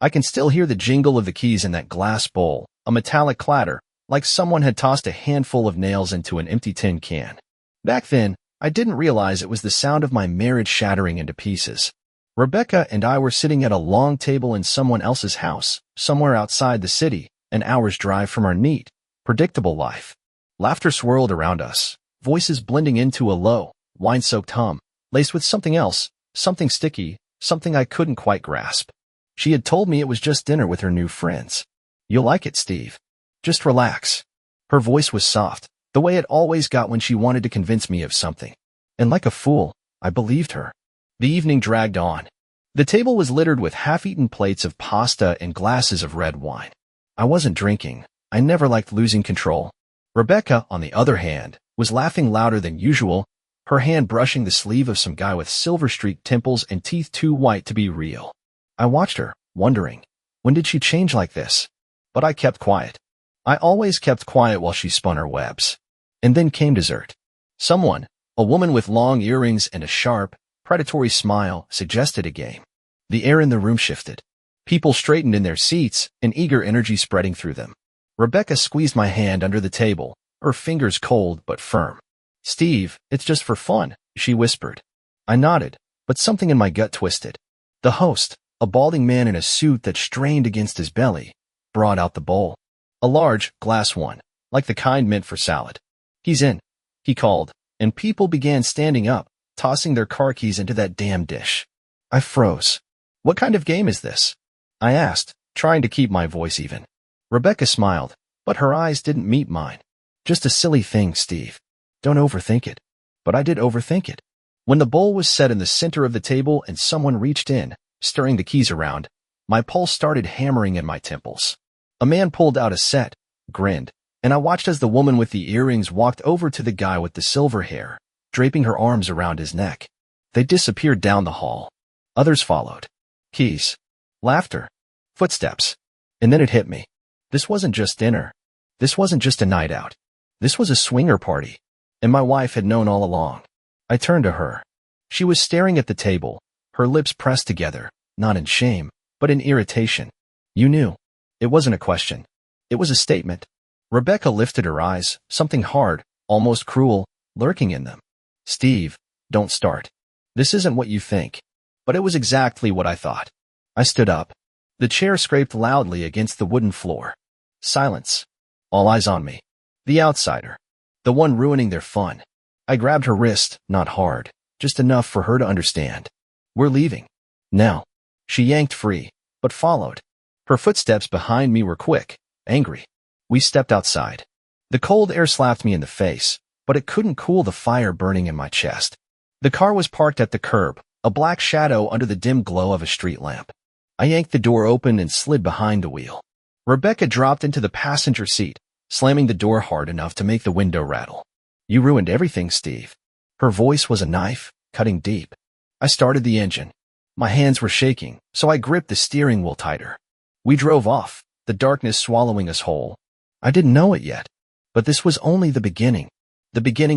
I can still hear the jingle of the keys in that glass bowl, a metallic clatter, like someone had tossed a handful of nails into an empty tin can. Back then, I didn't realize it was the sound of my marriage shattering into pieces. Rebecca and I were sitting at a long table in someone else's house, somewhere outside the city, an hour's drive from our neat, predictable life. Laughter swirled around us, voices blending into a low, wine-soaked hum, laced with something else, something sticky, something I couldn't quite grasp. She had told me it was just dinner with her new friends. "You'll like it, Steve. Just relax." Her voice was soft, the way it always got when she wanted to convince me of something. And like a fool, I believed her. The evening dragged on. The table was littered with half-eaten plates of pasta and glasses of red wine. I wasn't drinking. I never liked losing control. Rebecca, on the other hand, was laughing louder than usual, her hand brushing the sleeve of some guy with silver-streaked temples and teeth too white to be real. I watched her, wondering, when did she change like this? But I kept quiet. I always kept quiet while she spun her webs. And then came dessert. Someone, a woman with long earrings and a sharp, predatory smile, suggested a game. The air in the room shifted. People straightened in their seats, an eager energy spreading through them. Rebecca squeezed my hand under the table, her fingers cold but firm. "Steve, it's just for fun," she whispered. I nodded, but something in my gut twisted. The host, a balding man in a suit that strained against his belly, brought out the bowl. A large, glass one, like the kind meant for salad. "He's in," he called, and people began standing up, tossing their car keys into that damn dish. I froze. "What kind of game is this?" I asked, trying to keep my voice even. Rebecca smiled, but her eyes didn't meet mine. "Just a silly thing, Steve. Don't overthink it." But I did overthink it. When the bowl was set in the center of the table and someone reached in, stirring the keys around, my pulse started hammering in my temples. A man pulled out a set, grinned, and I watched as the woman with the earrings walked over to the guy with the silver hair, draping her arms around his neck. They disappeared down the hall. Others followed. Keys. Laughter. Footsteps. And then it hit me. This wasn't just dinner. This wasn't just a night out. This was a swinger party. And my wife had known all along. I turned to her. She was staring at the table, her lips pressed together, not in shame, but in irritation. "You knew." It wasn't a question. It was a statement. Rebecca lifted her eyes, something hard, almost cruel, lurking in them. "Steve, don't start. This isn't what you think." But it was exactly what I thought. I stood up. The chair scraped loudly against the wooden floor. Silence. All eyes on me. The outsider. The one ruining their fun. I grabbed her wrist, not hard, just enough for her to understand. "We're leaving. Now." She yanked free, but followed. Her footsteps behind me were quick, angry. We stepped outside. The cold air slapped me in the face, but it couldn't cool the fire burning in my chest. The car was parked at the curb, a black shadow under the dim glow of a street lamp. I yanked the door open and slid behind the wheel. Rebecca dropped into the passenger seat, slamming the door hard enough to make the window rattle. "You ruined everything, Steve." Her voice was a knife, cutting deep. I started the engine. My hands were shaking, so I gripped the steering wheel tighter. We drove off, the darkness swallowing us whole. I didn't know it yet, but this was only the beginning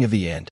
of the end.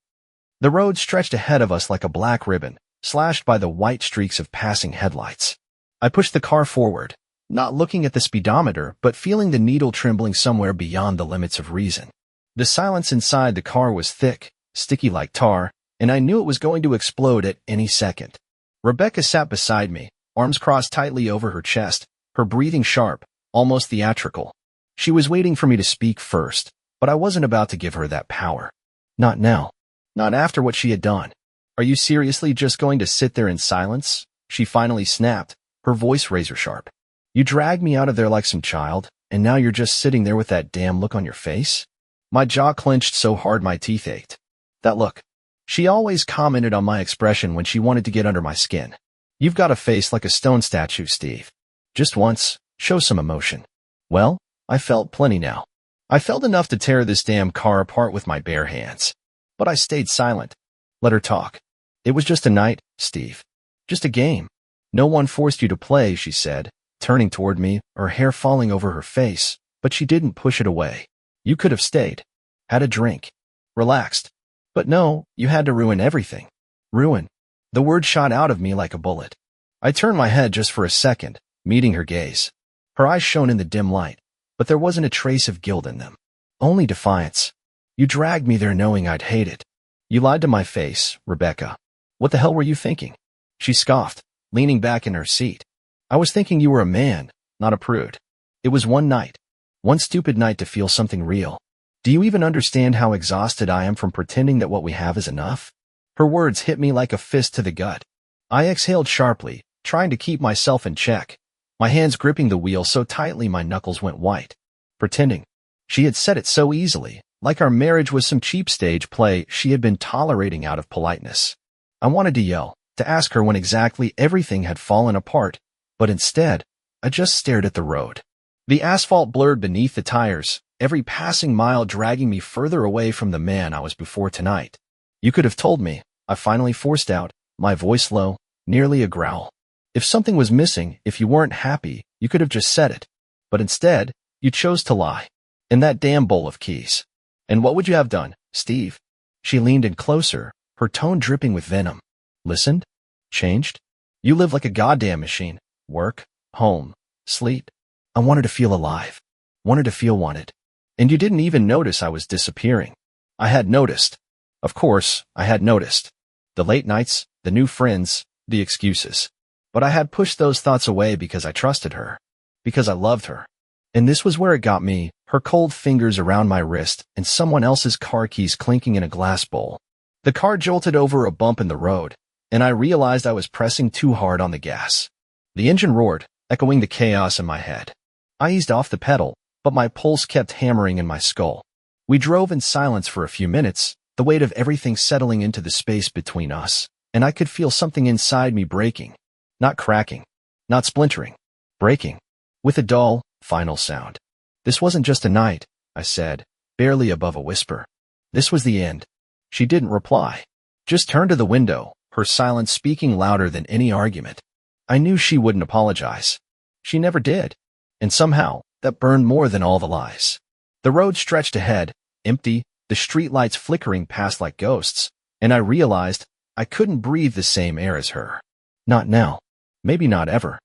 The road stretched ahead of us like a black ribbon, slashed by the white streaks of passing headlights. I pushed the car forward, not looking at the speedometer, but feeling the needle trembling somewhere beyond the limits of reason. The silence inside the car was thick, sticky like tar, and I knew it was going to explode at any second. Rebecca sat beside me, arms crossed tightly over her chest, her breathing sharp, almost theatrical. She was waiting for me to speak first, but I wasn't about to give her that power. Not now. Not after what she had done. "Are you seriously just going to sit there in silence?" She finally snapped, her voice razor sharp. "You dragged me out of there like some child, and now you're just sitting there with that damn look on your face?" My jaw clenched so hard my teeth ached. That look. She always commented on my expression when she wanted to get under my skin. "You've got a face like a stone statue, Steve. Just once, show some emotion." Well, I felt plenty now. I felt enough to tear this damn car apart with my bare hands. But I stayed silent. Let her talk. "It was just a night, Steve. Just a game. No one forced you to play," she said, turning toward me, her hair falling over her face, but she didn't push it away. "You could have stayed. Had a drink. Relaxed. But no, you had to ruin everything." Ruin. The word shot out of me like a bullet. I turned my head just for a second, meeting her gaze. Her eyes shone in the dim light, but there wasn't a trace of guilt in them. Only defiance. You dragged me there knowing I'd hate it. You lied to my face, Rebecca. What the hell were you thinking? She scoffed, leaning back in her seat. I was thinking you were a man, not a prude. It was one night. One stupid night to feel something real. Do you even understand how exhausted I am from pretending that what we have is enough? Her words hit me like a fist to the gut. I exhaled sharply, trying to keep myself in check, my hands gripping the wheel so tightly my knuckles went white. Pretending. She had said it so easily, like our marriage was some cheap stage play she had been tolerating out of politeness. I wanted to yell, to ask her when exactly everything had fallen apart, but instead, I just stared at the road. The asphalt blurred beneath the tires, every passing mile dragging me further away from the man I was before tonight. You could have told me, I finally forced out, my voice low, nearly a growl. If something was missing, if you weren't happy, you could have just said it. But instead, you chose to lie. In that damn bowl of keys. And what would you have done, Steve? She leaned in closer, her tone dripping with venom. Listened? Changed? You live like a goddamn machine. Work, home, sleep. I wanted to feel alive. Wanted to feel wanted. And you didn't even notice I was disappearing. I had noticed. Of course, I had noticed. The late nights, the new friends, the excuses. But I had pushed those thoughts away because I trusted her. Because I loved her. And this was where it got me, her cold fingers around my wrist and someone else's car keys clinking in a glass bowl. The car jolted over a bump in the road, and I realized I was pressing too hard on the gas. The engine roared, echoing the chaos in my head. I eased off the pedal, but my pulse kept hammering in my skull. We drove in silence for a few minutes, the weight of everything settling into the space between us, and I could feel something inside me breaking. Not cracking. Not splintering. Breaking. With a dull, final sound. This wasn't just a night, I said, barely above a whisper. This was the end. She didn't reply. Just turned to the window, her silence speaking louder than any argument. I knew she wouldn't apologize. She never did. And somehow, that burned more than all the lies. The road stretched ahead, empty, the streetlights flickering past like ghosts, and I realized I couldn't breathe the same air as her. Not now. Maybe not ever.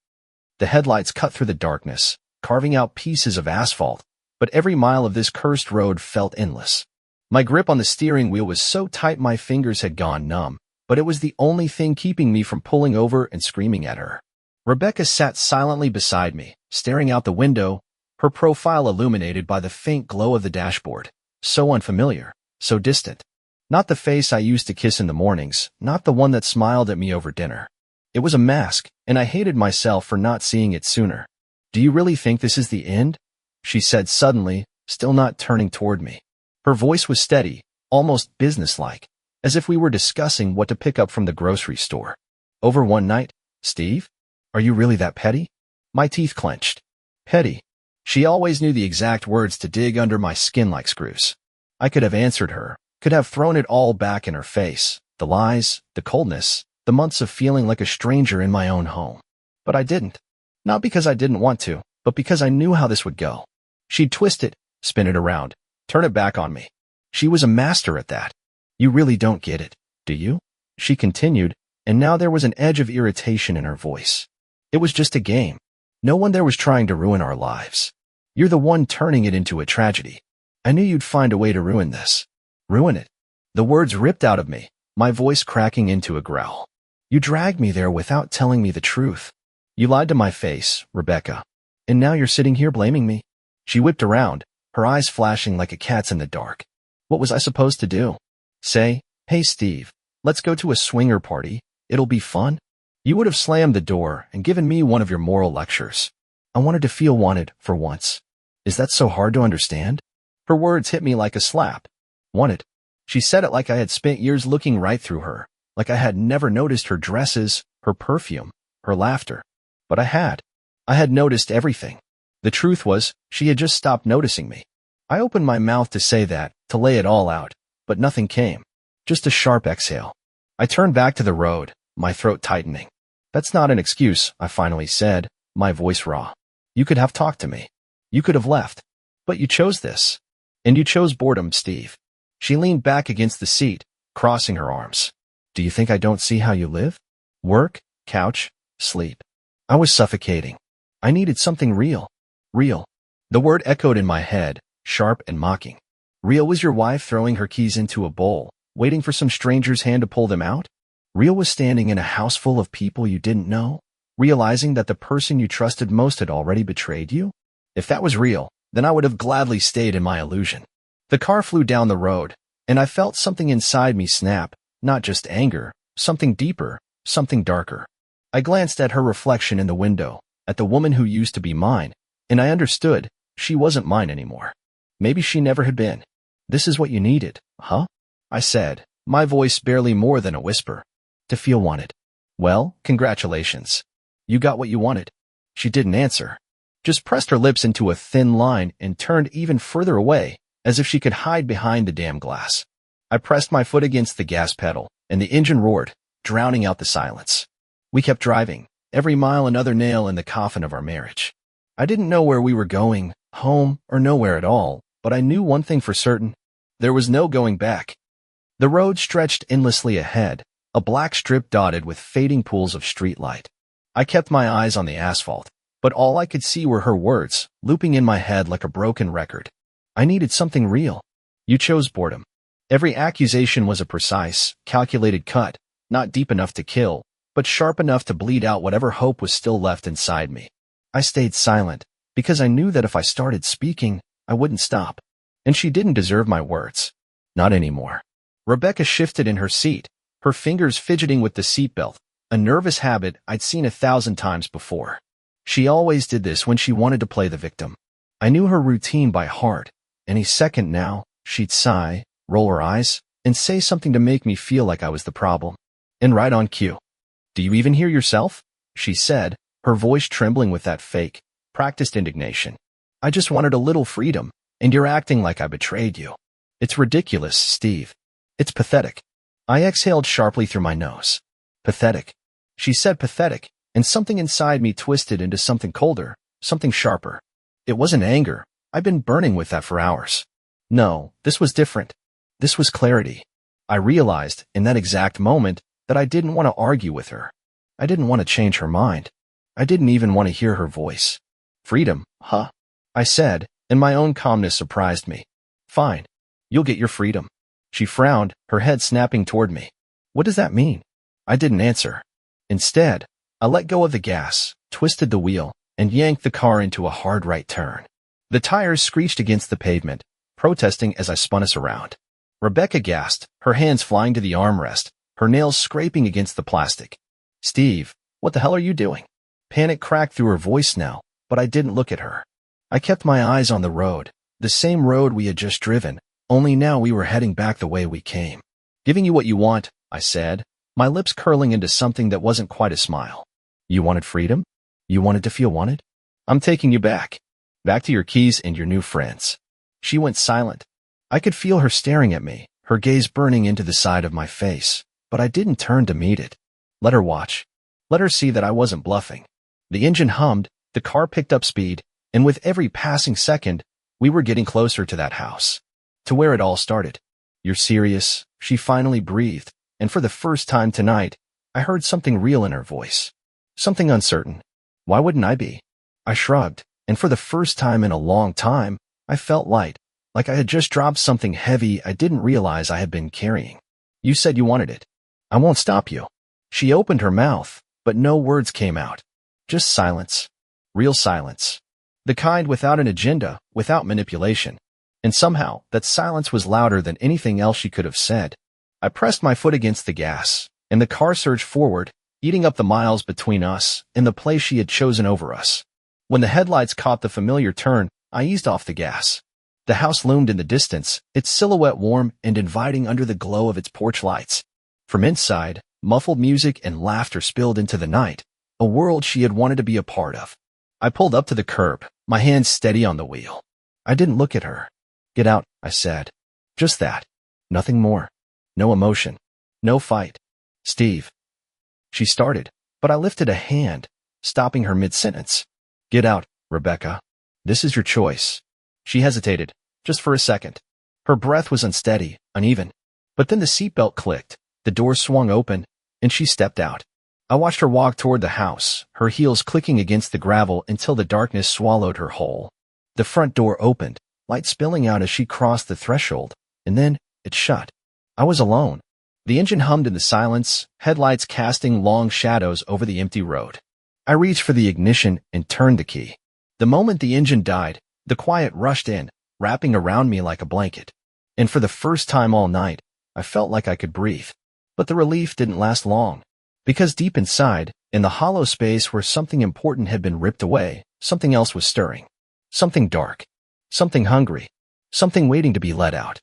The headlights cut through the darkness, carving out pieces of asphalt, but every mile of this cursed road felt endless. My grip on the steering wheel was so tight my fingers had gone numb, but it was the only thing keeping me from pulling over and screaming at her. Rebecca sat silently beside me, staring out the window, her profile illuminated by the faint glow of the dashboard. So unfamiliar, so distant. Not the face I used to kiss in the mornings, not the one that smiled at me over dinner. It was a mask, and I hated myself for not seeing it sooner. Do you really think this is the end? She said suddenly, still not turning toward me. Her voice was steady, almost businesslike, as if we were discussing what to pick up from the grocery store. Over one night, Steve? Are you really that petty? My teeth clenched. Petty. She always knew the exact words to dig under my skin like screws. I could have answered her, could have thrown it all back in her face, the lies, the coldness, the months of feeling like a stranger in my own home. But I didn't. Not because I didn't want to, but because I knew how this would go. She'd twist it, spin it around, turn it back on me. She was a master at that. You really don't get it, do you? She continued, and now there was an edge of irritation in her voice. It was just a game. No one there was trying to ruin our lives. You're the one turning it into a tragedy. I knew you'd find a way to ruin this. Ruin it. The words ripped out of me, my voice cracking into a growl. You dragged me there without telling me the truth. You lied to my face, Rebecca. And now you're sitting here blaming me. She whipped around, her eyes flashing like a cat's in the dark. What was I supposed to do? Say, hey Steve, let's go to a swinger party, it'll be fun? You would have slammed the door and given me one of your moral lectures. I wanted to feel wanted for once. Is that so hard to understand? Her words hit me like a slap. Wanted. She said it like I had spent years looking right through her, like I had never noticed her dresses, her perfume, her laughter. But I had. I had noticed everything. The truth was, she had just stopped noticing me. I opened my mouth to say that, to lay it all out, but nothing came. Just a sharp exhale. I turned back to the road, my throat tightening. That's not an excuse, I finally said, my voice raw. You could have talked to me. You could have left. But you chose this. And you chose boredom, Steve. She leaned back against the seat, crossing her arms. Do you think I don't see how you live? Work, couch, sleep. I was suffocating. I needed something real. Real. The word echoed in my head, sharp and mocking. Real was your wife throwing her keys into a bowl, waiting for some stranger's hand to pull them out? Real was standing in a house full of people you didn't know, realizing that the person you trusted most had already betrayed you? If that was real, then I would have gladly stayed in my illusion. The car flew down the road, and I felt something inside me snap, not just anger, something deeper, something darker. I glanced at her reflection in the window, at the woman who used to be mine, and I understood she wasn't mine anymore. Maybe she never had been. This is what you needed, huh? I said, my voice barely more than a whisper. To feel wanted. Well, congratulations. You got what you wanted. She didn't answer. Just pressed her lips into a thin line and turned even further away, as if she could hide behind the damn glass. I pressed my foot against the gas pedal, and the engine roared, drowning out the silence. We kept driving, every mile another nail in the coffin of our marriage. I didn't know where we were going, home or nowhere at all, but I knew one thing for certain. There was no going back. The road stretched endlessly ahead, a black strip dotted with fading pools of streetlight. I kept my eyes on the asphalt, but all I could see were her words, looping in my head like a broken record. I needed something real. You chose boredom. Every accusation was a precise, calculated cut, not deep enough to kill, but sharp enough to bleed out whatever hope was still left inside me. I stayed silent, because I knew that if I started speaking, I wouldn't stop. And she didn't deserve my words. Not anymore. Rebecca shifted in her seat, her fingers fidgeting with the seatbelt, a nervous habit I'd seen 1,000 times before. She always did this when she wanted to play the victim. I knew her routine by heart. Any second now, she'd sigh, roll her eyes, and say something to make me feel like I was the problem. And right on cue. Do you even hear yourself? She said, her voice trembling with that fake, practiced indignation. I just wanted a little freedom, and you're acting like I betrayed you. It's ridiculous, Steve. It's pathetic. I exhaled sharply through my nose. Pathetic. She said pathetic, and something inside me twisted into something colder, something sharper. It wasn't anger. I'd been burning with that for hours. No, this was different. This was clarity. I realized, in that exact moment, that I didn't want to argue with her. I didn't want to change her mind. I didn't even want to hear her voice. Freedom, huh? I said, and my own calmness surprised me. Fine. You'll get your freedom. She frowned, her head snapping toward me. What does that mean? I didn't answer. Instead, I let go of the gas, twisted the wheel, and yanked the car into a hard right turn. The tires screeched against the pavement, protesting as I spun us around. Rebecca gasped, her hands flying to the armrest, her nails scraping against the plastic. Steve, what the hell are you doing? Panic cracked through her voice now, but I didn't look at her. I kept my eyes on the road, the same road we had just driven, only now we were heading back the way we came. Giving you what you want, I said, my lips curling into something that wasn't quite a smile. You wanted freedom? You wanted to feel wanted? I'm taking you back. Back to your keys and your new friends. She went silent. I could feel her staring at me, her gaze burning into the side of my face, but I didn't turn to meet it. Let her watch. Let her see that I wasn't bluffing. The engine hummed, the car picked up speed, and with every passing second, we were getting closer to that house. To where it all started. You're serious? She finally breathed, and for the first time tonight, I heard something real in her voice. Something uncertain. Why wouldn't I be? I shrugged, and for the first time in a long time, I felt light, like I had just dropped something heavy I didn't realize I had been carrying. You said you wanted it. I won't stop you. She opened her mouth, but no words came out. Just silence. Real silence. The kind without an agenda, without manipulation. And somehow, that silence was louder than anything else she could have said. I pressed my foot against the gas, and the car surged forward, eating up the miles between us and the place she had chosen over us. When the headlights caught the familiar turn, I eased off the gas. The house loomed in the distance, its silhouette warm and inviting under the glow of its porch lights. From inside, muffled music and laughter spilled into the night, a world she had wanted to be a part of. I pulled up to the curb, my hands steady on the wheel. I didn't look at her. Get out, I said. Just that. Nothing more. No emotion. No fight. Steve. She started, but I lifted a hand, stopping her mid-sentence. Get out, Rebecca. This is your choice. She hesitated, just for a second. Her breath was unsteady, uneven. But then the seatbelt clicked, the door swung open, and she stepped out. I watched her walk toward the house, her heels clicking against the gravel until the darkness swallowed her whole. The front door opened, light spilling out as she crossed the threshold, and then it shut. I was alone. The engine hummed in the silence, headlights casting long shadows over the empty road. I reached for the ignition and turned the key. The moment the engine died, the quiet rushed in, wrapping around me like a blanket. And for the first time all night, I felt like I could breathe. But the relief didn't last long. Because deep inside, in the hollow space where something important had been ripped away, something else was stirring. Something dark. Something hungry. Something waiting to be let out.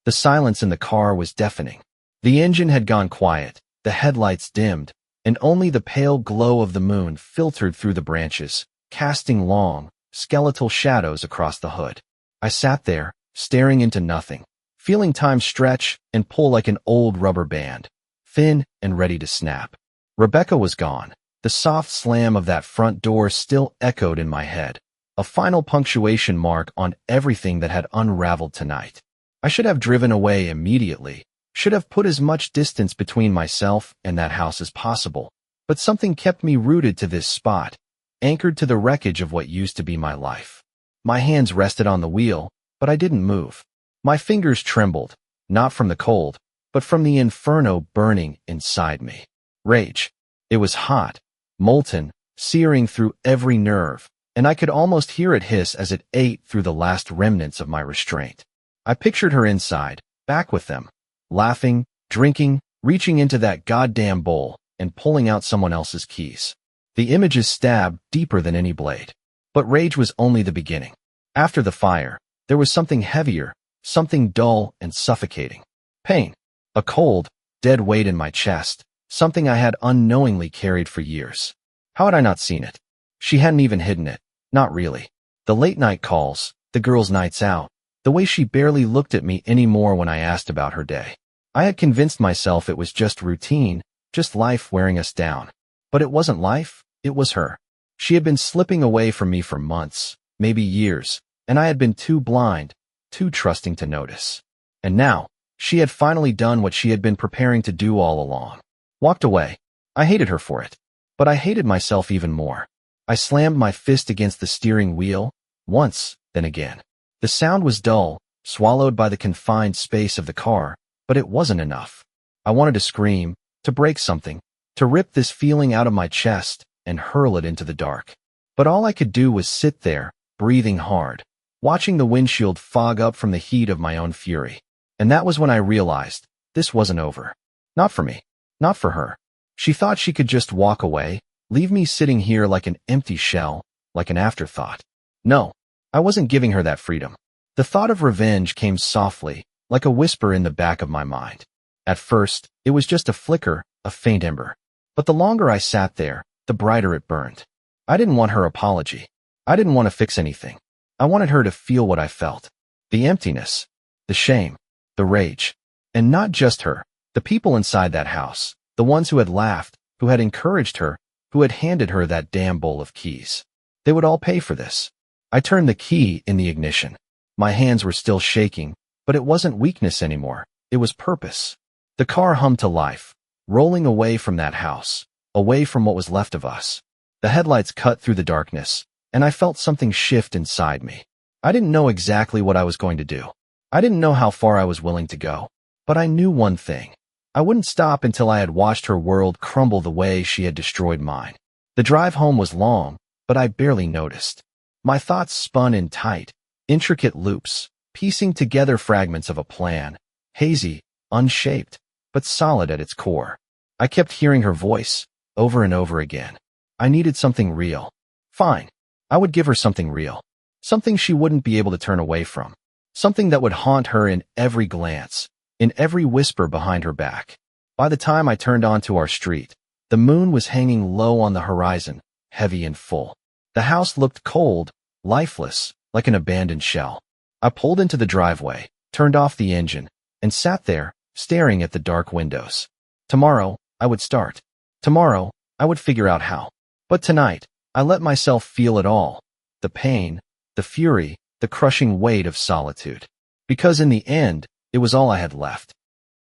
The silence in the car was deafening. The engine had gone quiet, the headlights dimmed, and only the pale glow of the moon filtered through the branches, casting long, skeletal shadows across the hood. I sat there, staring into nothing, feeling time stretch and pull like an old rubber band, thin and ready to snap. Rebecca was gone. The soft slam of that front door still echoed in my head, a final punctuation mark on everything that had unraveled tonight. I should have driven away immediately, should have put as much distance between myself and that house as possible, but something kept me rooted to this spot, anchored to the wreckage of what used to be my life. My hands rested on the wheel, but I didn't move. My fingers trembled, not from the cold, but from the inferno burning inside me. Rage. It was hot, molten, searing through every nerve, and I could almost hear it hiss as it ate through the last remnants of my restraint. I pictured her inside, back with them, laughing, drinking, reaching into that goddamn bowl, and pulling out someone else's keys. The images stabbed deeper than any blade. But rage was only the beginning. After the fire, there was something heavier, something dull and suffocating. Pain. A cold, dead weight in my chest, something I had unknowingly carried for years. How had I not seen it? She hadn't even hidden it. Not really. The late-night calls, the girls' nights out, the way she barely looked at me anymore when I asked about her day. I had convinced myself it was just routine, just life wearing us down. But it wasn't life, it was her. She had been slipping away from me for months, maybe years, and I had been too blind, too trusting to notice. And now, she had finally done what she had been preparing to do all along. Walked away. I hated her for it. But I hated myself even more. I slammed my fist against the steering wheel, once, then again. The sound was dull, swallowed by the confined space of the car, but it wasn't enough. I wanted to scream, to break something, to rip this feeling out of my chest and hurl it into the dark. But all I could do was sit there, breathing hard, watching the windshield fog up from the heat of my own fury. And that was when I realized, this wasn't over. Not for me. Not for her. She thought she could just walk away, leave me sitting here like an empty shell, like an afterthought. No, I wasn't giving her that freedom. The thought of revenge came softly, like a whisper in the back of my mind. At first, it was just a flicker, a faint ember. But the longer I sat there, the brighter it burned. I didn't want her apology. I didn't want to fix anything. I wanted her to feel what I felt. The emptiness, the shame, the rage. And not just her. The people inside that house, the ones who had laughed, who had encouraged her, who had handed her that damn bowl of keys. They would all pay for this. I turned the key in the ignition. My hands were still shaking, but it wasn't weakness anymore. It was purpose. The car hummed to life, rolling away from that house, away from what was left of us. The headlights cut through the darkness, and I felt something shift inside me. I didn't know exactly what I was going to do. I didn't know how far I was willing to go. But I knew one thing. I wouldn't stop until I had watched her world crumble the way she had destroyed mine. The drive home was long, but I barely noticed. My thoughts spun in tight, intricate loops, piecing together fragments of a plan, hazy, unshaped, but solid at its core. I kept hearing her voice, over and over again. I needed something real. Fine. I would give her something real. Something she wouldn't be able to turn away from. Something that would haunt her in every glance, in every whisper behind her back. By the time I turned onto our street, the moon was hanging low on the horizon, heavy and full. The house looked cold, lifeless, like an abandoned shell. I pulled into the driveway, turned off the engine, and sat there, staring at the dark windows. Tomorrow, I would start. Tomorrow, I would figure out how. But tonight, I let myself feel it all. The pain, the fury, the crushing weight of solitude. Because in the end, it was all I had left.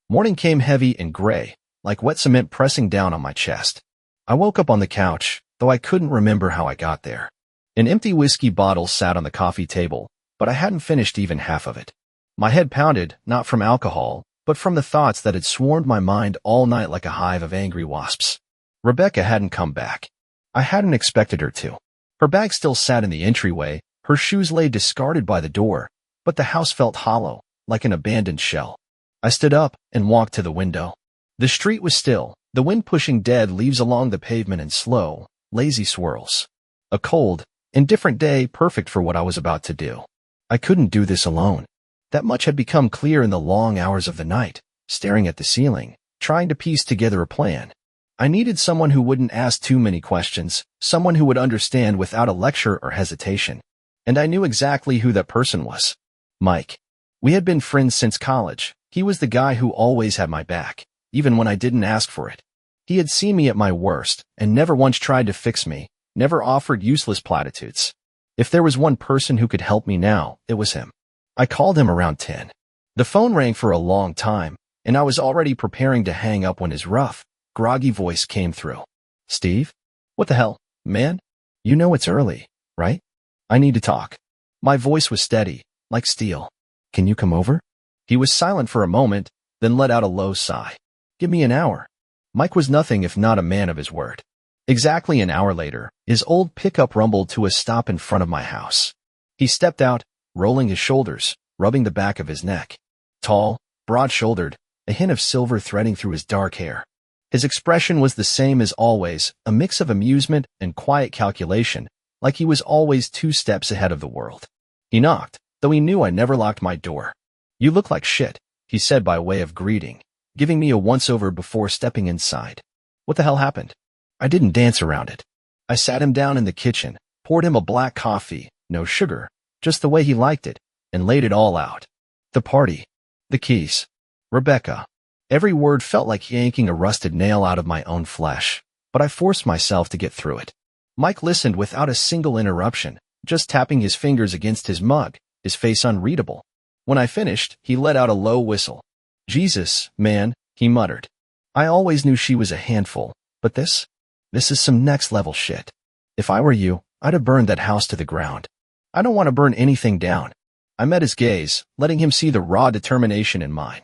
Morning came heavy and gray, like wet cement pressing down on my chest. I woke up on the couch, though I couldn't remember how I got there. An empty whiskey bottle sat on the coffee table, but I hadn't finished even half of it. My head pounded, not from alcohol, but from the thoughts that had swarmed my mind all night like a hive of angry wasps. Rebecca hadn't come back. I hadn't expected her to. Her bag still sat in the entryway, her shoes lay discarded by the door, but the house felt hollow, like an abandoned shell. I stood up and walked to the window. The street was still, the wind pushing dead leaves along the pavement in slow, lazy swirls. A cold, indifferent day perfect for what I was about to do. I couldn't do this alone. That much had become clear in the long hours of the night, staring at the ceiling, trying to piece together a plan. I needed someone who wouldn't ask too many questions, someone who would understand without a lecture or hesitation. And I knew exactly who that person was. Mike. We had been friends since college. He was the guy who always had my back, even when I didn't ask for it. He had seen me at my worst and never once tried to fix me, never offered useless platitudes. If there was one person who could help me now, it was him. I called him around 10. The phone rang for a long time, and I was already preparing to hang up when his rough, groggy voice came through. Steve? What the hell, man? You know it's early, right? I need to talk. My voice was steady, like steel. Can you come over? He was silent for a moment, then let out a low sigh. Give me an hour. Mike was nothing if not a man of his word. Exactly an hour later, his old pickup rumbled to a stop in front of my house. He stepped out, rolling his shoulders, rubbing the back of his neck. Tall, broad-shouldered, a hint of silver threading through his dark hair. His expression was the same as always, a mix of amusement and quiet calculation, like he was always 2 steps ahead of the world. He knocked, though he knew I never locked my door. You look like shit, he said by way of greeting, giving me a once-over before stepping inside. What the hell happened? I didn't dance around it. I sat him down in the kitchen, poured him a black coffee, no sugar, just the way he liked it, and laid it all out. The party. The keys. Rebecca. Every word felt like yanking a rusted nail out of my own flesh, but I forced myself to get through it. Mike listened without a single interruption, just tapping his fingers against his mug, his face unreadable. When I finished, he let out a low whistle. Jesus, man, he muttered. I always knew she was a handful, but this is some next-level shit. If I were you, I'd have burned that house to the ground. I don't want to burn anything down. I met his gaze, letting him see the raw determination in mine.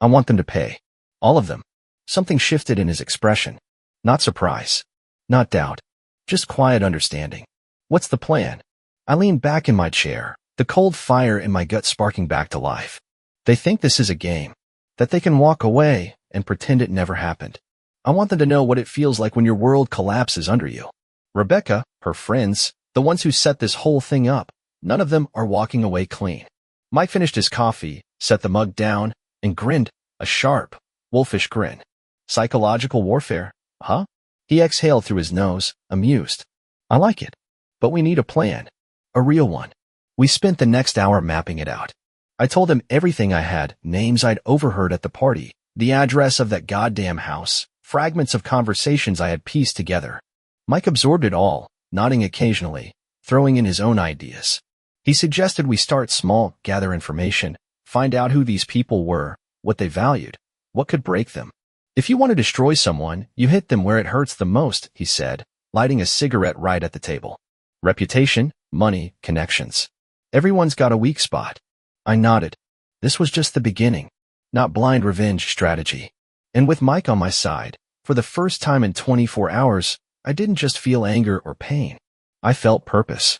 I want them to pay. All of them. Something shifted in his expression. Not surprise. Not doubt. Just quiet understanding. What's the plan? I leaned back in my chair, the cold fire in my gut sparking back to life. They think this is a game. That they can walk away and pretend it never happened. I want them to know what it feels like when your world collapses under you. Rebecca, her friends, the ones who set this whole thing up, none of them are walking away clean. Mike finished his coffee, set the mug down, and grinned, a sharp, wolfish grin. Psychological warfare, huh? He exhaled through his nose, amused. I like it. But we need a plan. A real one. We spent the next hour mapping it out. I told him everything I had, names I'd overheard at the party, the address of that goddamn house, fragments of conversations I had pieced together. Mike absorbed it all, nodding occasionally, throwing in his own ideas. He suggested we start small, gather information, find out who these people were, what they valued, what could break them. If you want to destroy someone, you hit them where it hurts the most, he said, lighting a cigarette right at the table. Reputation, money, connections. Everyone's got a weak spot. I nodded. This was just the beginning, not blind revenge strategy. And with Mike on my side, for the first time in 24 hours, I didn't just feel anger or pain. I felt purpose.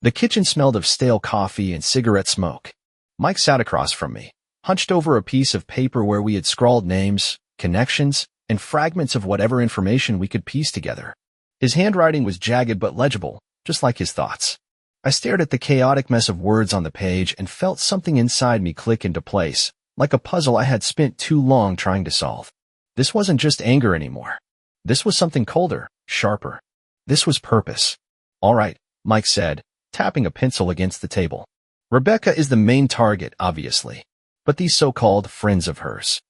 The kitchen smelled of stale coffee and cigarette smoke. Mike sat across from me, hunched over a piece of paper where we had scrawled names, connections, and fragments of whatever information we could piece together. His handwriting was jagged but legible, just like his thoughts. I stared at the chaotic mess of words on the page and felt something inside me click into place, like a puzzle I had spent too long trying to solve. This wasn't just anger anymore. This was something colder, sharper. This was purpose. All right, Mike said, tapping a pencil against the table. Rebecca is the main target, obviously. But these so-called friends of hers.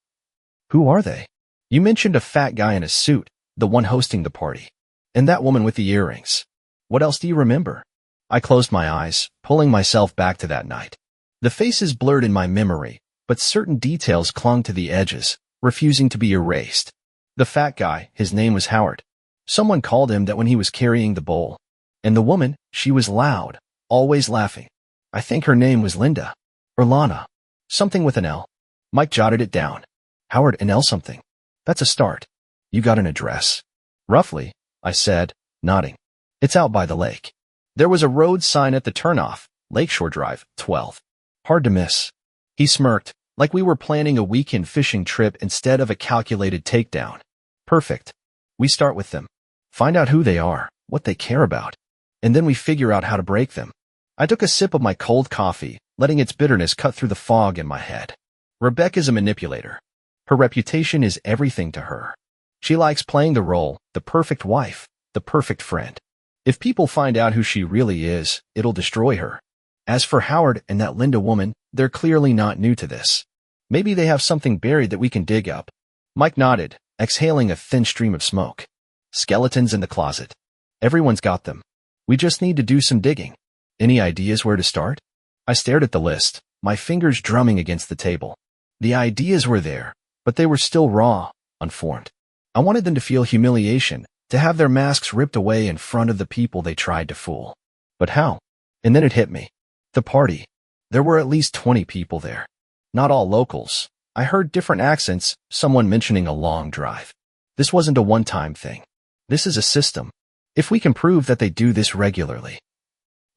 Who are they? You mentioned a fat guy in a suit, the one hosting the party. And that woman with the earrings. What else do you remember? I closed my eyes, pulling myself back to that night. The faces blurred in my memory, but certain details clung to the edges, refusing to be erased. The fat guy, his name was Howard. Someone called him that when he was carrying the bowl. And the woman, she was loud, always laughing. I think her name was Linda. Or Lana. Something with an L. Mike jotted it down. Howard and L something. That's a start. You got an address? Roughly, I said, nodding. It's out by the lake. There was a road sign at the turnoff, Lakeshore Drive, 12. Hard to miss. He smirked, like we were planning a weekend fishing trip instead of a calculated takedown. Perfect. We start with them. Find out who they are, what they care about. And then we figure out how to break them. I took a sip of my cold coffee, letting its bitterness cut through the fog in my head. Rebecca's a manipulator. Her reputation is everything to her. She likes playing the role, the perfect wife, the perfect friend. If people find out who she really is, it'll destroy her. As for Howard and that Linda woman, they're clearly not new to this. Maybe they have something buried that we can dig up. Mike nodded, exhaling a thin stream of smoke. Skeletons in the closet. Everyone's got them. We just need to do some digging. Any ideas where to start? I stared at the list, my fingers drumming against the table. The ideas were there, but they were still raw, unformed. I wanted them to feel humiliation, to have their masks ripped away in front of the people they tried to fool. But how? And then it hit me. The party. There were at least 20 people there. Not all locals. I heard different accents, someone mentioning a long drive. This wasn't a one-time thing. This is a system. If we can prove that they do this regularly.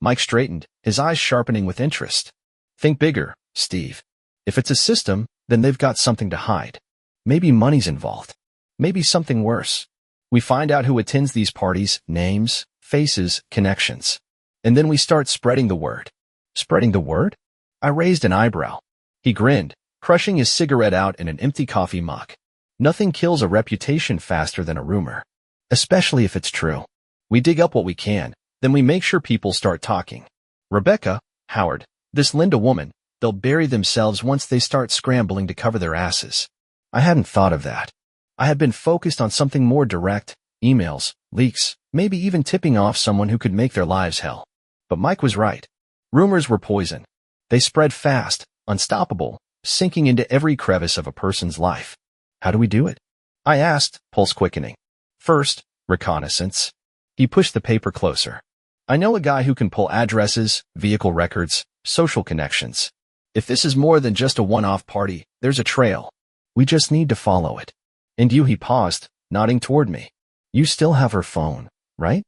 Mike straightened, his eyes sharpening with interest. Think bigger, Steve. If it's a system, then they've got something to hide. Maybe money's involved. Maybe something worse. We find out who attends these parties, names, faces, connections. And then we start spreading the word. Spreading the word? I raised an eyebrow. He grinned, crushing his cigarette out in an empty coffee mug. Nothing kills a reputation faster than a rumor. Especially if it's true. We dig up what we can, then we make sure people start talking. Rebecca, Howard, this Linda woman, they'll bury themselves once they start scrambling to cover their asses. I hadn't thought of that. I had been focused on something more direct, emails, leaks, maybe even tipping off someone who could make their lives hell. But Mike was right. Rumors were poison. They spread fast, unstoppable, sinking into every crevice of a person's life. How do we do it? I asked, pulse quickening. First, reconnaissance. He pushed the paper closer. I know a guy who can pull addresses, vehicle records, social connections. If this is more than just a one-off party, there's a trail. We just need to follow it. And you, he paused, nodding toward me. You still have her phone, right?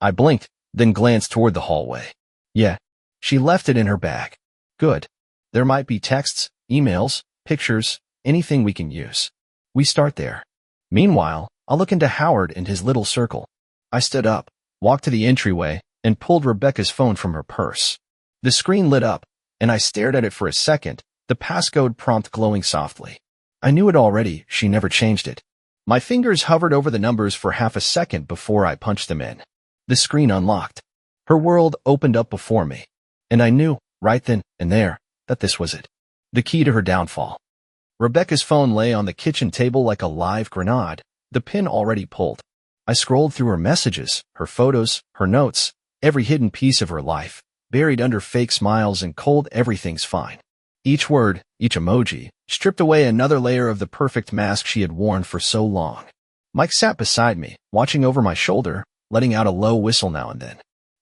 I blinked, then glanced toward the hallway. Yeah. She left it in her bag. Good. There might be texts, emails, pictures, anything we can use. We start there. Meanwhile, I'll look into Howard and his little circle. I stood up, walked to the entryway, and pulled Rebecca's phone from her purse. The screen lit up, and I stared at it for a second, the passcode prompt glowing softly. I knew it already, she never changed it. My fingers hovered over the numbers for half a second before I punched them in. The screen unlocked. Her world opened up before me. And I knew, right then and there, that this was it. The key to her downfall. Rebecca's phone lay on the kitchen table like a live grenade, the pin already pulled. I scrolled through her messages, her photos, her notes, every hidden piece of her life, buried under fake smiles and cold everything's fine. Each word, each emoji, stripped away another layer of the perfect mask she had worn for so long. Mike sat beside me, watching over my shoulder, letting out a low whistle now and then.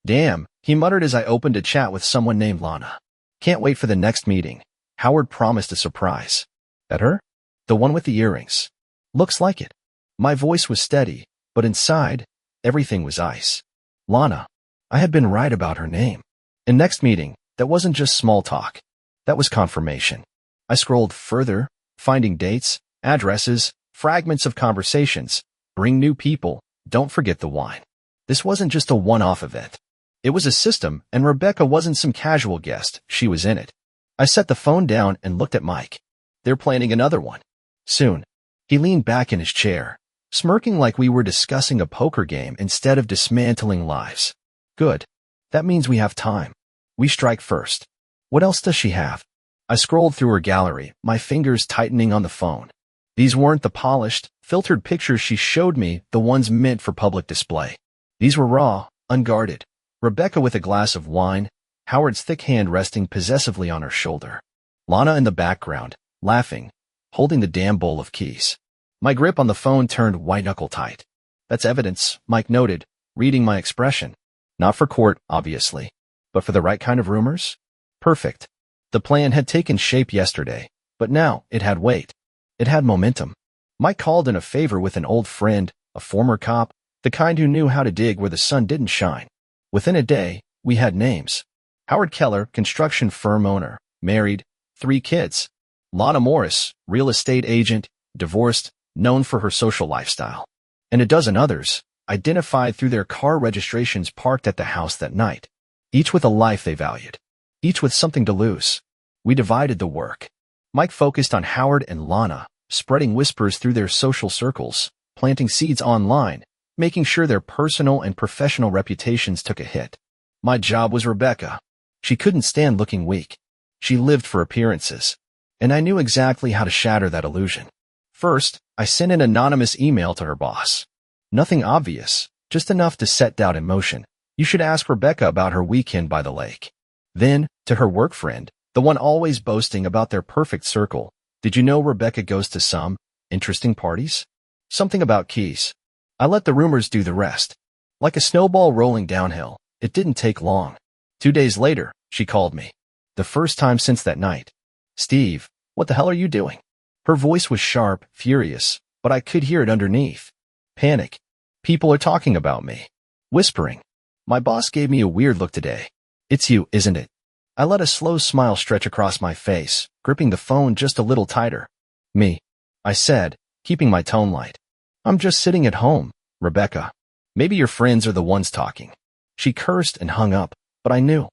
Damn, he muttered as I opened a chat with someone named Lana. Can't wait for the next meeting. Howard promised a surprise. That her? The one with the earrings. Looks like it. My voice was steady, but inside, everything was ice. Lana. I had been right about her name. And next meeting, that wasn't just small talk. That was confirmation. I scrolled further, finding dates, addresses, fragments of conversations. Bring new people. Don't forget the wine. This wasn't just a one-off event. It was a system, and Rebecca wasn't some casual guest, she was in it. I set the phone down and looked at Mike. They're planning another one. Soon. He leaned back in his chair, smirking like we were discussing a poker game instead of dismantling lives. Good. That means we have time. We strike first. What else does she have? I scrolled through her gallery, my fingers tightening on the phone. These weren't the polished, filtered pictures she showed me, the ones meant for public display. These were raw, unguarded. Rebecca with a glass of wine, Howard's thick hand resting possessively on her shoulder. Lana in the background, laughing, holding the damn bowl of keys. My grip on the phone turned white-knuckle tight. That's evidence, Mike noted, reading my expression. Not for court, obviously, but for the right kind of rumors? Perfect. The plan had taken shape yesterday, but now it had weight. It had momentum. Mike called in a favor with an old friend, a former cop, the kind who knew how to dig where the sun didn't shine. Within a day, we had names. Howard Keller, construction firm owner, married, 3 kids. Lana Morris, real estate agent, divorced, known for her social lifestyle. And a dozen others, identified through their car registrations parked at the house that night. Each with a life they valued. Each with something to lose. We divided the work. Mike focused on Howard and Lana, spreading whispers through their social circles, planting seeds online, making sure their personal and professional reputations took a hit. My job was Rebecca. She couldn't stand looking weak. She lived for appearances. And I knew exactly how to shatter that illusion. First, I sent an anonymous email to her boss. Nothing obvious, just enough to set doubt in motion. You should ask Rebecca about her weekend by the lake. Then, to her work friend, the one always boasting about their perfect circle. Did you know Rebecca goes to some interesting parties? Something about keys. I let the rumors do the rest. Like a snowball rolling downhill, it didn't take long. 2 days later, she called me. The first time since that night. Steve, what the hell are you doing? Her voice was sharp, furious, but I could hear it underneath. Panic. People are talking about me. Whispering. My boss gave me a weird look today. It's you, isn't it? I let a slow smile stretch across my face, gripping the phone just a little tighter. Me. I said, keeping my tone light. I'm just sitting at home, Rebecca. Maybe your friends are the ones talking. She cursed and hung up, but I knew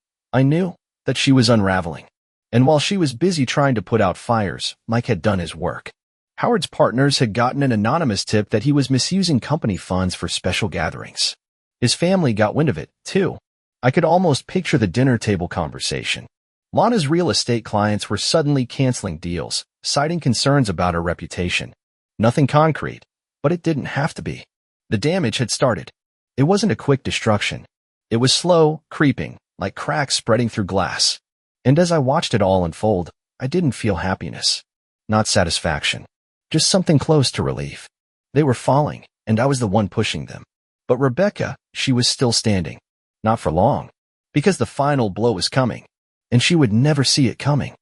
that she was unraveling. And while she was busy trying to put out fires, Mike had done his work. Howard's partners had gotten an anonymous tip that he was misusing company funds for special gatherings. His family got wind of it, too. I could almost picture the dinner table conversation. Lana's real estate clients were suddenly canceling deals, citing concerns about her reputation. Nothing concrete, but it didn't have to be. The damage had started. It wasn't a quick destruction. It was slow, creeping, like cracks spreading through glass. And as I watched it all unfold, I didn't feel happiness. Not satisfaction. Just something close to relief. They were falling, and I was the one pushing them. But Rebecca, she was still standing. Not for long. Because the final blow was coming. And she would never see it coming.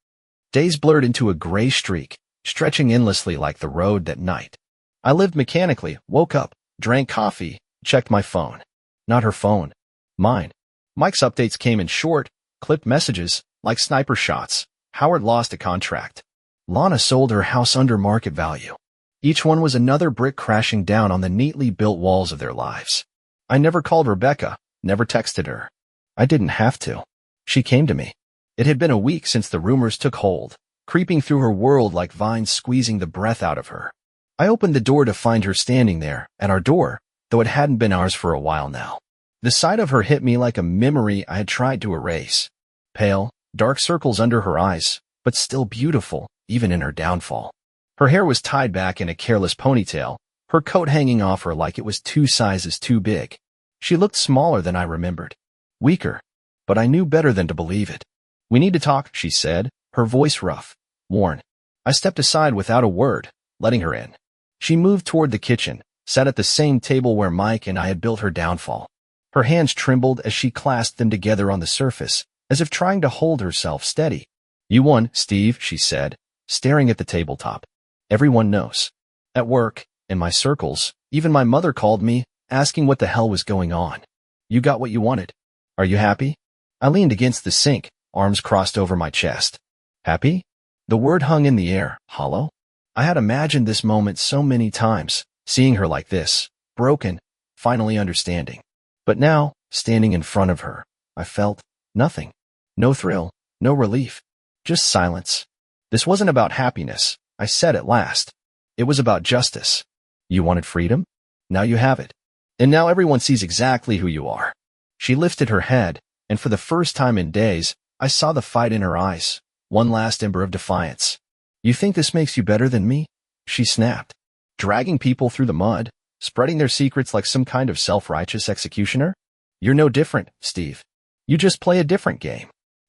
Days blurred into a gray streak, stretching endlessly like the road that night. I lived mechanically, woke up, drank coffee, checked my phone. Not her phone. Mine. Mike's updates came in short, clipped messages, like sniper shots. Howard lost a contract. Lana sold her house under market value. Each one was another brick crashing down on the neatly built walls of their lives. I never called Rebecca, never texted her. I didn't have to. She came to me. It had been a week since the rumors took hold, creeping through her world like vines squeezing the breath out of her. I opened the door to find her standing there, at our door, though it hadn't been ours for a while now. The sight of her hit me like a memory I had tried to erase. Pale, dark circles under her eyes, but still beautiful, even in her downfall. Her hair was tied back in a careless ponytail, her coat hanging off her like it was 2 sizes too big. She looked smaller than I remembered. Weaker. But I knew better than to believe it. We need to talk, she said, her voice rough, worn. I stepped aside without a word, letting her in. She moved toward the kitchen, sat at the same table where Mike and I had built her downfall. Her hands trembled as she clasped them together on the surface, as if trying to hold herself steady. You won, Steve, she said, staring at the tabletop. Everyone knows. At work, in my circles, even my mother called me, asking what the hell was going on. You got what you wanted. Are you happy? I leaned against the sink, arms crossed over my chest. Happy? The word hung in the air, hollow. I had imagined this moment so many times, seeing her like this, broken, finally understanding. But now, standing in front of her, I felt nothing. No thrill, no relief, just silence. This wasn't about happiness, I said at last. It was about justice. You wanted freedom? Now you have it. And now everyone sees exactly who you are. She lifted her head, and for the first time in days, I saw the fight in her eyes, one last ember of defiance. You think this makes you better than me? She snapped. Dragging people through the mud, spreading their secrets like some kind of self-righteous executioner? You're no different, Steve. You just play a different game.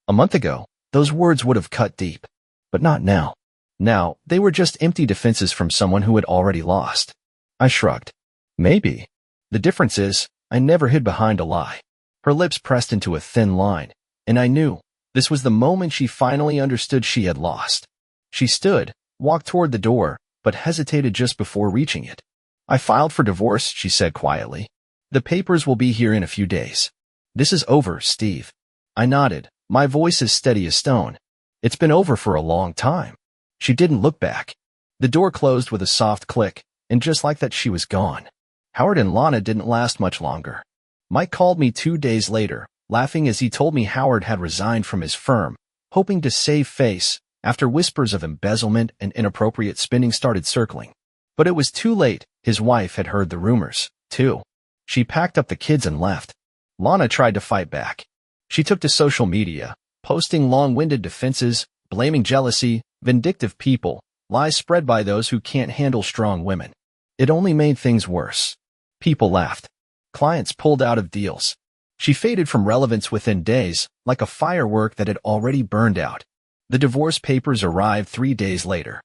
A month ago, those words would have cut deep. But not now. Now, they were just empty defenses from someone who had already lost. I shrugged. Maybe. The difference is, I never hid behind a lie. Her lips pressed into a thin line, and I knew this was the moment she finally understood she had lost. She stood, walked toward the door, but hesitated just before reaching it. I filed for divorce, she said quietly. The papers will be here in a few days. This is over, Steve. I nodded, my voice as steady as stone. It's been over for a long time. She didn't look back. The door closed with a soft click, and just like that she was gone. Howard and Lana didn't last much longer. Mike called me 2 days later, laughing as he told me Howard had resigned from his firm, hoping to save face after whispers of embezzlement and inappropriate spending started circling. But it was too late. His wife had heard the rumors, too. She packed up the kids and left. Lana tried to fight back. She took to social media, posting long-winded defenses, blaming jealousy, vindictive people, lies spread by those who can't handle strong women. It only made things worse. People laughed. Clients pulled out of deals. She faded from relevance within days, like a firework that had already burned out. The divorce papers arrived 3 days later.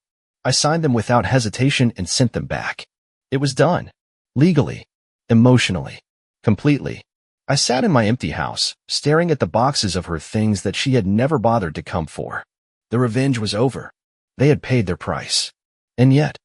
I signed them without hesitation and sent them back. It was done. Legally. Emotionally. Completely. I sat in my empty house, staring at the boxes of her things that she had never bothered to come for. The revenge was over. They had paid their price. And yet,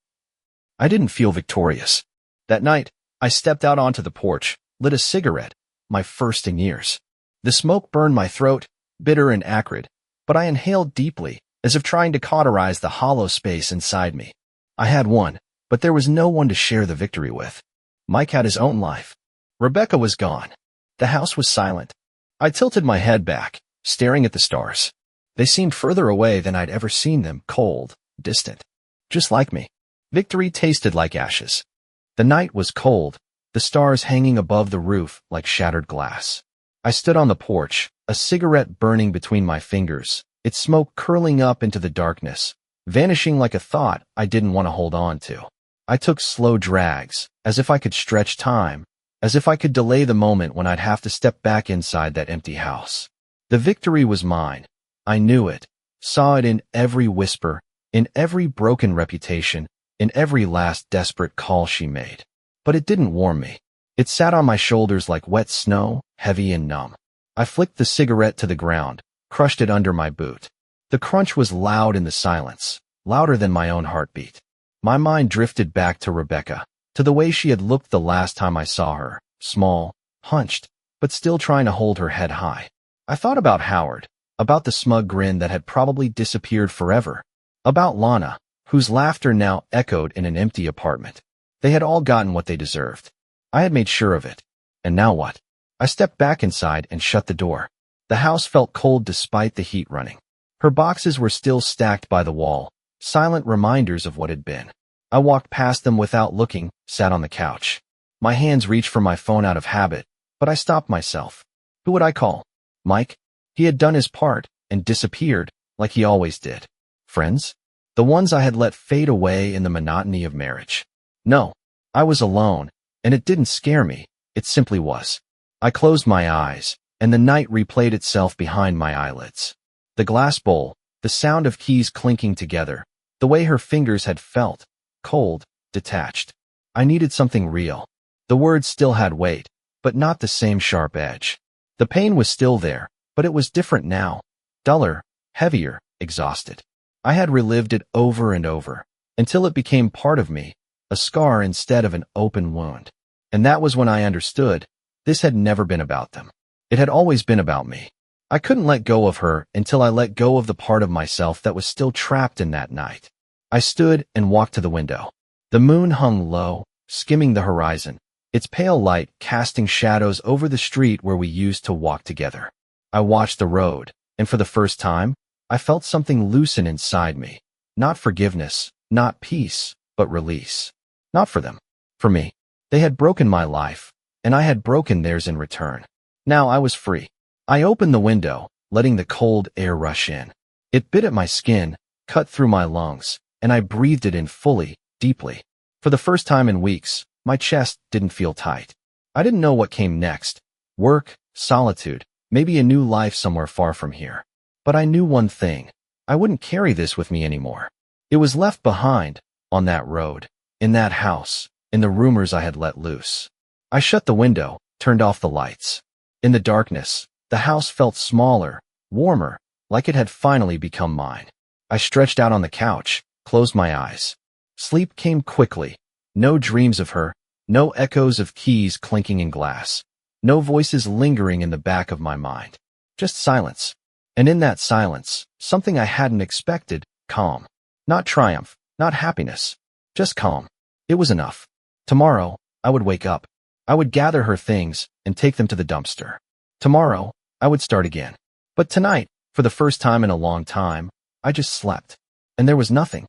I didn't feel victorious. That night, I stepped out onto the porch, lit a cigarette, my first in years. The smoke burned my throat, bitter and acrid, but I inhaled deeply, as if trying to cauterize the hollow space inside me. I had won, but there was no one to share the victory with. Mike had his own life. Rebecca was gone. The house was silent. I tilted my head back, staring at the stars. They seemed further away than I'd ever seen them, cold, distant. Just like me. Victory tasted like ashes. The night was cold, the stars hanging above the roof like shattered glass. I stood on the porch, a cigarette burning between my fingers, its smoke curling up into the darkness, vanishing like a thought I didn't want to hold on to. I took slow drags, as if I could stretch time, as if I could delay the moment when I'd have to step back inside that empty house. The victory was mine. I knew it, saw it in every whisper, in every broken reputation, in every last desperate call she made. But it didn't warm me. It sat on my shoulders like wet snow, heavy and numb. I flicked the cigarette to the ground, crushed it under my boot. The crunch was loud in the silence, louder than my own heartbeat. My mind drifted back to Rebecca, to the way she had looked the last time I saw her, small, hunched, but still trying to hold her head high. I thought about Howard, about the smug grin that had probably disappeared forever, about Lana, whose laughter now echoed in an empty apartment. They had all gotten what they deserved. I had made sure of it. And now what? I stepped back inside and shut the door. The house felt cold despite the heat running. Her boxes were still stacked by the wall, silent reminders of what had been. I walked past them without looking, sat on the couch. My hands reached for my phone out of habit, but I stopped myself. Who would I call? Mike? He had done his part and disappeared, like he always did. Friends? The ones I had let fade away in the monotony of marriage. No, I was alone, and it didn't scare me, it simply was. I closed my eyes, and the night replayed itself behind my eyelids. The glass bowl, the sound of keys clinking together, the way her fingers had felt, cold, detached. I needed something real. The words still had weight, but not the same sharp edge. The pain was still there, but it was different now, duller, heavier, exhausted. I had relived it over and over, until it became part of me, a scar instead of an open wound. And that was when I understood, this had never been about them. It had always been about me. I couldn't let go of her until I let go of the part of myself that was still trapped in that night. I stood and walked to the window. The moon hung low, skimming the horizon, its pale light casting shadows over the street where we used to walk together. I watched the road, and for the first time, I felt something loosen inside me. Not forgiveness, not peace, but release. Not for them. For me. They had broken my life, and I had broken theirs in return. Now I was free. I opened the window, letting the cold air rush in. It bit at my skin, cut through my lungs, and I breathed it in fully, deeply. For the first time in weeks, my chest didn't feel tight. I didn't know what came next. Work, solitude, maybe a new life somewhere far from here. But I knew one thing. I wouldn't carry this with me anymore. It was left behind, on that road, in that house, in the rumors I had let loose. I shut the window, turned off the lights. In the darkness, the house felt smaller, warmer, like it had finally become mine. I stretched out on the couch, closed my eyes. Sleep came quickly. No dreams of her, no echoes of keys clinking in glass, no voices lingering in the back of my mind. Just silence. And in that silence, something I hadn't expected, calm. Not triumph, not happiness. Just calm. It was enough. Tomorrow, I would wake up. I would gather her things and take them to the dumpster. Tomorrow, I would start again. But tonight, for the first time in a long time, I just slept. And there was nothing.